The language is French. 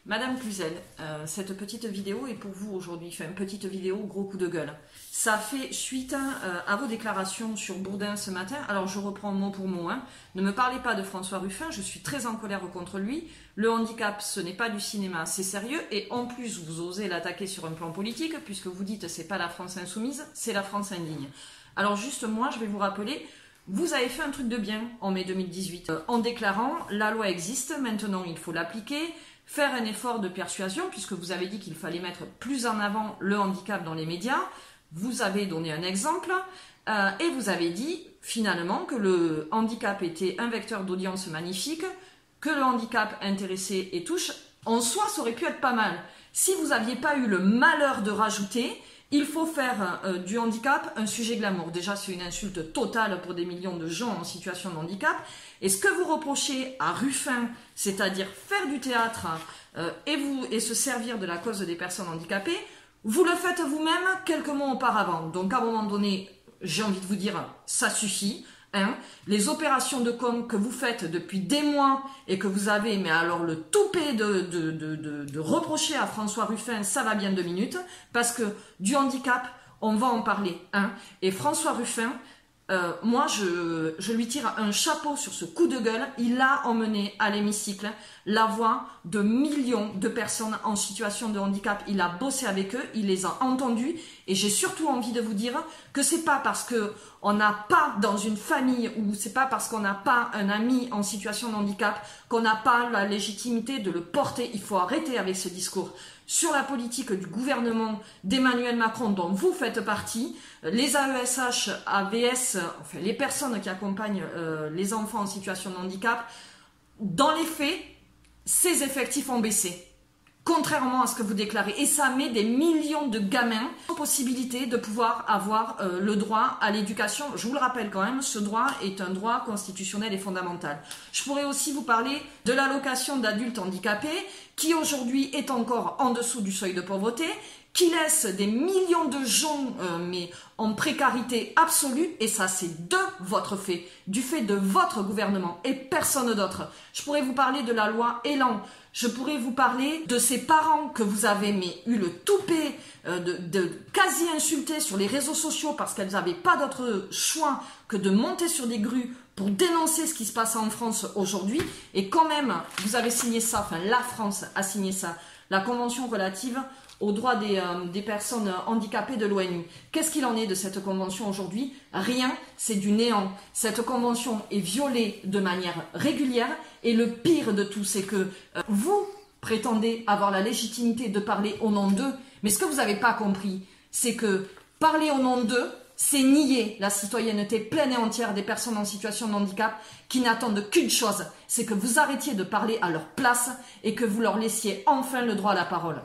Madame Cluzel, cette petite vidéo est pour vous aujourd'hui. Une petite vidéo, gros coup de gueule. Ça fait suite à vos déclarations sur Bourdin ce matin. Alors je reprends mot pour mot. Ne me parlez pas de François Ruffin, je suis très en colère contre lui. Le handicap, ce n'est pas du cinéma, c'est sérieux. Et en plus, vous osez l'attaquer sur un plan politique, puisque vous dites c'est pas la France insoumise, c'est la France indigne. Alors juste moi, je vais vous rappeler... Vous avez fait un truc de bien en mai 2018 en déclarant la loi existe, maintenant il faut l'appliquer, faire un effort de persuasion puisque vous avez dit qu'il fallait mettre plus en avant le handicap dans les médias. Vous avez donné un exemple et vous avez dit finalement que le handicap était un vecteur d'audience magnifique, que le handicap intéressait et touche. En soi, ça aurait pu être pas mal. Si vous n'aviez pas eu le malheur de rajouter... Il faut faire du handicap un sujet glamour. Déjà, c'est une insulte totale pour des millions de gens en situation de handicap. Et ce que vous reprochez à Ruffin, c'est-à-dire faire du théâtre et se servir de la cause des personnes handicapées, vous le faites vous-même quelques mois auparavant. Donc, à un moment donné, j'ai envie de vous dire, ça suffit. Les opérations de com que vous faites depuis des mois et que vous avez, mais alors le toupet de reprocher à François Ruffin, ça va bien 2 minutes, parce que du handicap, on va en parler. Et François Ruffin, moi je lui tire un chapeau sur ce coup de gueule. Il a emmené à l'hémicycle la voix de millions de personnes en situation de handicap. Il a bossé avec eux, il les a entendus, et j'ai surtout envie de vous dire que c'est pas parce que on n'a pas dans une famille ou c'est pas parce qu'on n'a pas un ami en situation de handicap qu'on n'a pas la légitimité de le porter. Il faut arrêter avec ce discours sur la politique du gouvernement d'Emmanuel Macron dont vous faites partie. Les AESH, AVS, enfin les personnes qui accompagnent les enfants en situation de handicap, dans les faits, ces effectifs ont baissé. Contrairement à ce que vous déclarez. Et ça met des millions de gamins en possibilité de pouvoir avoir le droit à l'éducation. Je vous le rappelle quand même, ce droit est un droit constitutionnel et fondamental. Je pourrais aussi vous parler de l'allocation d'adultes handicapés qui aujourd'hui est encore en dessous du seuil de pauvreté, qui laisse des millions de gens mais en précarité absolue, et ça c'est de votre fait, du fait de votre gouvernement et personne d'autre. Je pourrais vous parler de la loi Elan, je pourrais vous parler de ces parents que vous avez eu le toupet de quasi insulter sur les réseaux sociaux parce qu'elles n'avaient pas d'autre choix que de monter sur des grues pour dénoncer ce qui se passe en France aujourd'hui, et quand même vous avez signé ça, enfin la France a signé ça, la convention relative aux droits des personnes handicapées de l'ONU. Qu'est-ce qu'il en est de cette convention aujourd'hui? Rien, c'est du néant. Cette convention est violée de manière régulière, et le pire de tout, c'est que vous prétendez avoir la légitimité de parler au nom d'eux, mais ce que vous n'avez pas compris, c'est que parler au nom d'eux, c'est nier la citoyenneté pleine et entière des personnes en situation de handicap qui n'attendent qu'une chose, c'est que vous arrêtiez de parler à leur place et que vous leur laissiez enfin le droit à la parole.